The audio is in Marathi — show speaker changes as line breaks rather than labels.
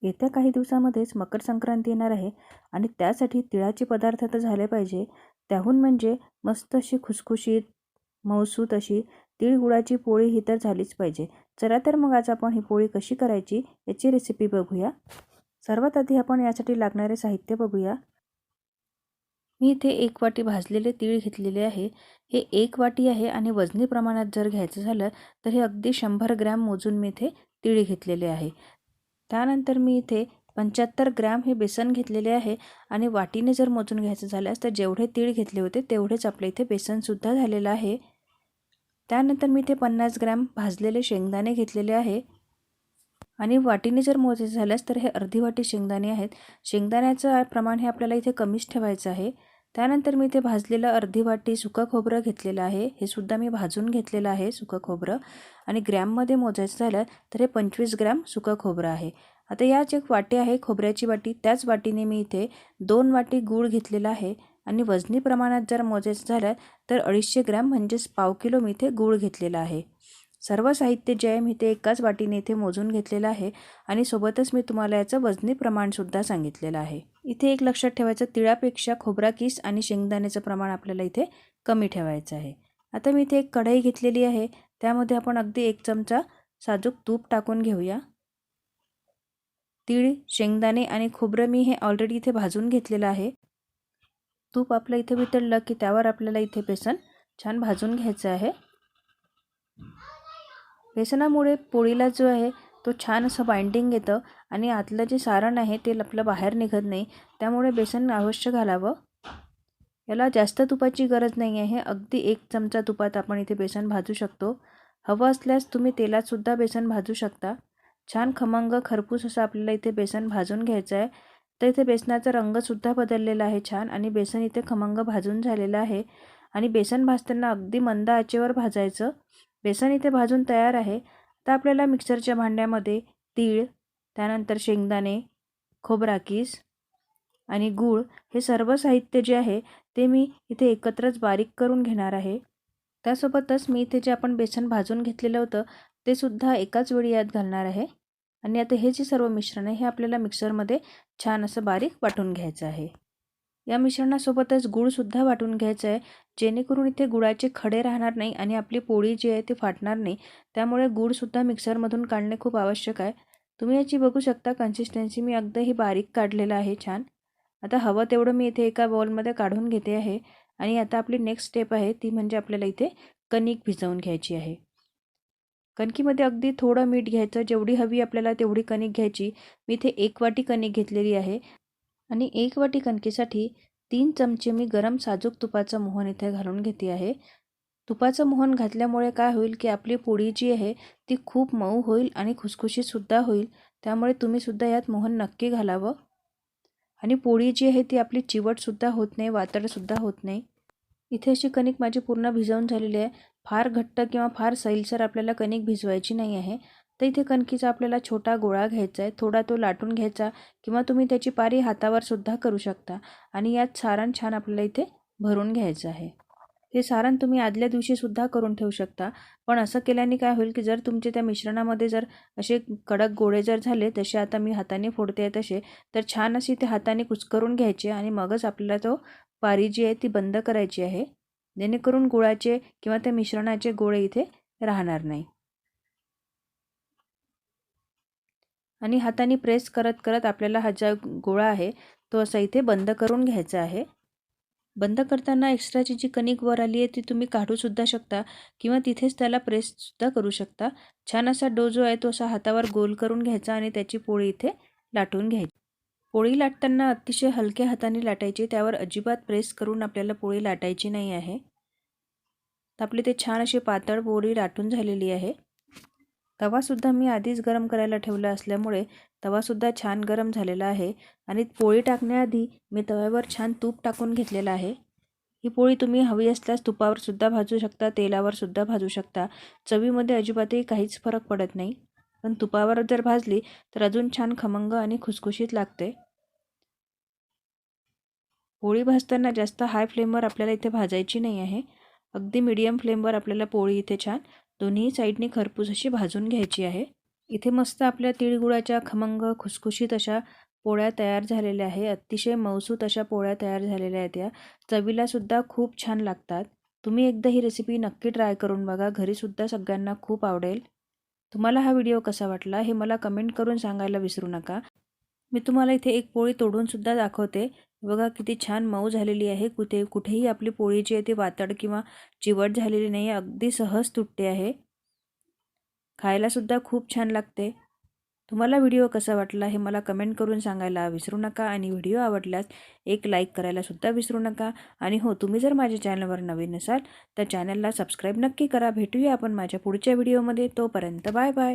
येत्या काही दिवसामध्येच मकर संक्रांती येणार आहे आणि त्यासाठी तिळाचे पदार्थ तर झाले पाहिजे. त्याहून म्हणजे मस्त अशी खुसखुशीत मऊसूत अशी तीळ गुळाची पोळी ही तर झालीच पाहिजे. चला तर मग आज आपण ही पोळी कशी करायची याची रेसिपी बघूया. सर्वात आधी आपण यासाठी लागणारे साहित्य बघूया. मी इथे 1 वाटी भाजलेले तीळ घेतलेले आहे. हे 1 वाटी आहे आणि वजनी प्रमाणात जर घ्यायचं झालं तर हे अगदी 100 ग्रॅम मोजून मी इथे तीळ घेतलेले आहे. त्यानंतर मी इथे 75 ग्रॅम हे बेसन घेतलेले आहे आणि वाटीने जर मोजून घ्यायचं झाल्यास तर जेवढे तीळ घेतले होते तेवढेच आपल्या इथे बेसनसुद्धा झालेलं आहे. त्यानंतर मी इथे 50 ग्रॅम भाजलेले शेंगदाणे घेतलेले आहे आणि वाटीने जर मोजायचं झाल्यास तर हे अर्धी वाटी शेंगदाणे आहेत. शेंगदाण्याचं प्रमाण हे आपल्याला इथे कमीच ठेवायचं आहे. त्यानंतर मी इथे भाजलेलं अर्धी वाटी सुकं खोबरं घेतलेलं आहे. हे सुद्धा मी भाजून घेतलेलं आहे सुकं खोबरं आणि ग्रॅममध्ये मोजायचं झालं तर हे 25 ग्रॅम सुकं खोबरं आहे. आता याच एक वाटी आहे खोबऱ्याची वाटी, त्याच वाटीने मी इथे 2 वाटी गूळ घेतलेला आहे आणि वजनी प्रमाणात जर मोजायचं झालं तर 250 ग्रॅम म्हणजेच पाव किलो मी इथे गूळ घेतलेला आहे. सर्व साहित्य जे आहे मी ते एकाच वाटीने इथे मोजून घेतलेलं आहे आणि सोबतच मी तुम्हाला याचं वजनी प्रमाणसुद्धा सांगितलेलं आहे. इथे एक लक्षात ठेवायचं, तिळापेक्षा खोबरा किस आणि शेंगदाण्याचं प्रमाण आपल्याला इथे कमी ठेवायचं आहे. आता मी इथे एक कढई घेतलेली आहे. त्यामध्ये आपण अगदी 1 चमचा साजूक तूप टाकून घेऊया. तीळ, शेंगदाणे आणि खोबरं मी हे ऑलरेडी इथे भाजून घेतलेलं आहे. तूप आपलं इथे वितळलं की त्यावर आपल्याला इथे बेसन छान भाजून घ्यायचं आहे. बेसनामुळे पोळीला जो आहे तो छान असं बाइंडिंग येतं आणि आतलं जे सारण आहे ते आपलं बाहेर निघत नाही. त्यामुळे बेसन अवश्य घालावं. याला जास्त तुपाची गरज नाही आहे. अगदी 1 चमचा तुपात आपण इथे बेसन भाजू शकतो. हवं असल्यास तुम्ही तेलातसुद्धा बेसन भाजू शकता. छान खमंग खरपूस असं आपल्याला इथे बेसन भाजून घ्यायचं आहे. तर इथे बेसनाचा रंगसुद्धा बदललेला आहे छान आणि बेसन इथे खमंग भाजून झालेलं आहे आणि बेसन भाजताना अगदी मंद आचेवर भाजायचं. बेसन इथे भाजून तयार आहे. आता आपल्याला मिक्सरच्या भांड्यामध्ये तीळ, त्यानंतर शेंगदाणे, खोबरा किस आणि गूळ हे सर्व साहित्य जे आहे ते मी इथे एकत्रच बारीक करून घेणार आहे. त्यासोबतच मी इथे जे आपण बेसन भाजून घेतलेलं होतं ते सुद्धा एकाच वेळी यात घालणार आहे आणि आता हे जे सर्व मिश्रण आहे हे आपल्याला मिक्सरमध्ये छान असं बारीक वाटून घ्यायचं आहे. या मिश्रणासोबतच गूळसुद्धा वाटून घ्यायचं आहे, जेणेकरून इथे गुळाचे खडे राहणार नाही आणि आपली पोळी जी आहे ती फाटणार नाही. त्यामुळे गूळसुद्धा मिक्सरमधून काढणे खूप आवश्यक आहे. तुम्ही याची बघू शकता कन्सिस्टन्सी मी अगदी बारीक काढलेलं आहे छान. आता हवं तेवढं मी इथे एका बाउलमध्ये काढून घेते आहे आणि आता आपली नेक्स्ट स्टेप आहे ती म्हणजे आपल्याला इथे कणिक भिजवून घ्यायची आहे. कणकीमध्ये अगदी थोडं मीठ घ्यायचं, जेवढी हवी आपल्याला तेवढी कणिक घ्यायची. मी इथे 1 वाटी कणिक घेतलेली आहे आणि 1 वाटी कणकेसाठी 3 चमचे मी गरम साजूक तुपाचं मोहन इथे घालून घेते आहे. तुपाचं मोहन घातल्यामुळे काय होईल की आपली पोळी जी आहे ती खूप मऊ होईल आणि खुसखुशीतसुद्धा होईल. त्यामुळे तुम्हीसुद्धा यात मोहन नक्की घालावं आणि पोळी जी आहे ती आपली चिवटसुद्धा होत नाही, वातडसुद्धा होत नाही. इथे अशी कणिक माझी पूर्ण भिजवून झालेली आहे. फार घट्ट किंवा फार सैलसर आपल्याला कणिक भिजवायची नाही आहे. तर इथे कणकीचा आपल्याला छोटा गोळा घ्यायचा आहे, थोडा तो लाटून घ्यायचा किंवा तुम्ही त्याची पारी हातावर सुद्धा करू शकता आणि यात सारण छान आपल्याला इथे भरून घ्यायचं आहे. हे सारण तुम्ही आदल्या दिवशी सुद्धा करून ठेवू शकता, पण असं केल्याने काय होईल की जर तुमचे त्या मिश्रणामध्ये जर असे कडक गोळे जर झाले, जसे आता मी हाताने फोडते आहे तसे, तर छान अशी ते हाताने कुस्करून घ्यायचे आणि मगच आपल्याला तो पारी जी आहे ती बंद करायची आहे, जेणेकरून गुळाचे किंवा त्या मिश्रणाचे गोळे इथे राहणार नाही. आणि हाताने प्रेस करत करत आपल्याला हा जो गोळा आहे तो असा इथे बंद करून घ्यायचा आहे. बंद करताना एक्स्ट्राची जी कणिक वर आली आहे ती तुम्ही काढूसुद्धा शकता किंवा तिथेच त्याला प्रेससुद्धा करू शकता. छान असा डो जो आहे तो असा हातावर गोल करून घ्यायचा आणि त्याची पोळी इथे लाटून घ्यायची. पोळी लाटताना अतिशय हलक्या हाताने लाटायची, त्यावर अजिबात प्रेस करून आपल्याला पोळी लाटायची नाही आहे. तर आपली ते छान अशी पातळ पोळी लाटून झालेली आहे. तवासुद्धा मी आधीच गरम करायला ठेवला असल्यामुळे तवासुद्धा छान गरम झालेला आहे आणि पोळी टाकण्याआधी मी तव्यावर छान तूप टाकून घेतलेलं आहे. ही पोळी तुम्ही हवी असल्यास तुपावर सुद्धा भाजू शकता, तेलावर सुद्धा भाजू शकता. चवीमध्ये अजिबातही काहीच फरक पडत नाही, पण तुपावर जर भाजली तर अजून छान खमंग आणि खुसखुशीत लागते. पोळी भाजताना जास्त हाय फ्लेमवर आपल्याला इथे भाजायची नाही आहे. अगदी मीडियम फ्लेमवर आपल्याला पोळी इथे छान दोन्ही साईडनी खरपूस अशी भाजून घ्यायची आहे. इथे मस्त आपल्या तिळगुळाच्या खमंग खुसखुशीत अशा पोळ्या तयार झालेल्या आहे. अतिशय मऊसूत अशा पोळ्या तयार झालेल्या आहेत या. चवीला सुद्धा खूप छान लागतात. तुम्ही एकदा ही रेसिपी नक्की ट्राय करून बघा. घरीसुद्धा सगळ्यांना खूप आवडेल. तुम्हाला हा व्हिडिओ कसा वाटला हे मला कमेंट करून सांगायला विसरू नका. मी तुम्हाला इथे एक पोळी तोडून सुद्धा दाखवते. बघा किती छान मऊ झालेली आहे. कुठेही आपली पोळी जी आहे ती वातड किंवा चिवट झालेली नाही आहे. अगदी सहज तुटते आहे. खायला सुद्धा खूप छान लागते. तुम्हाला व्हिडिओ कसा वाटला हे मला कमेंट करून सांगायला विसरू नका आणि व्हिडिओ आवडल्यास एक लाईक करायला सुद्धा विसरू नका. आणि हो, तुम्ही जर माझ्या चॅनलवर नवीन असाल तर चॅनलला सबस्क्राईब नक्की करा. भेटूया आपण माझ्या पुढच्या व्हिडिओमध्ये. तोपर्यंत बाय बाय.